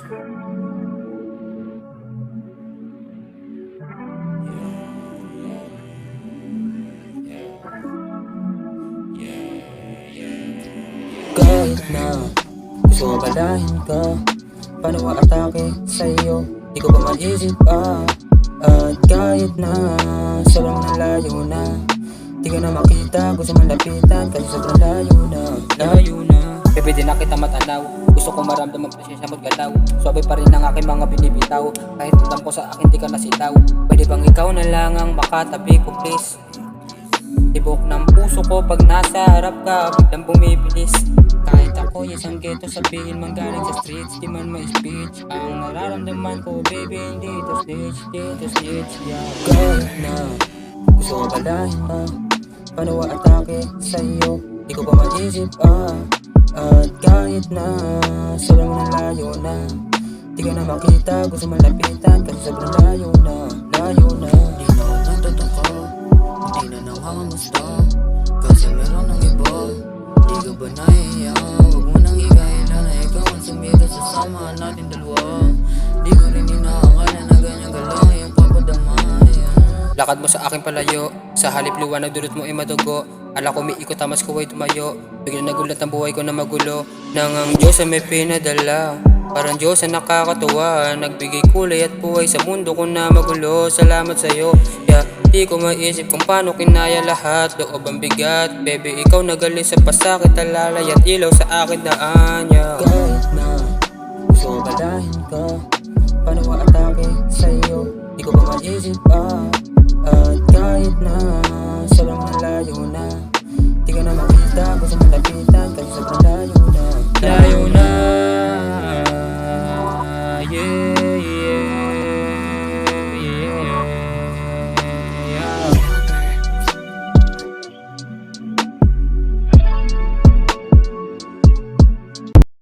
Kahit na gusto ko balahin ka, paano atake sa'yo, di ko pa maisip pa. At kahit na sobrang layo na, di ka na makita, gusto mong lapitan kasi sobrang layo na. Bebe, di na kita matanaw, gusto ko maramdaman presensya mo't galaw. Suabay pa rin ang aking mga binibitaw, kahit ramdam ko sa akin di ka nasitaw. Pwede bang ikaw na lang ang makatabi ko please? Tibok ng puso ko pag nasa harap ka, biglang bumibilis. Kahit ako isang ghetto, sabihin man galing sa streets, di man may speech. Ang nararamdaman ko baby, hindi to snitch, yeah. Kahit na gusto ko balahin ka, paano atake sa'yo, di ko pa maisip pa. At kahit na sobrang layo na, di ka na makita, gusto mong lapitan kasi sobrang layo na. Di na ako nagtataka, hindi na nangangamusta, kasi meron ng iba. Di ka ba nahihiya? Huwag mo nang ikahila na ikaw ang sumira sa samahan natin dalawa. Di ko rin inaakala na ganyan ka lang yung papadama. Lakad mo sa aking palayo, sa halip liwanag dulot mo ay madugo. Ala ko may ikot tamas ko ay tumayo, biglang nagulat ang buhay ko na magulo. Nang ang Diyos ay may pinadala, parang Diyos ang nakakatuwa, nagbigay kulay at buhay sa mundo ko na magulo. Salamat sa'yo, yeah. Di ko maisip kung paano kinaya lahat, loob ang bigat. Baby, ikaw nagaling sa pasakit, alalay at ilaw sa akin daan, yeah. Kahit na gusto ko balahin ka, paano atake sa'yo, di ko pa maisip pa. At kahit na sobrang layo na, di ka na makita, gusto mong lapitan kasi sobrang layo na.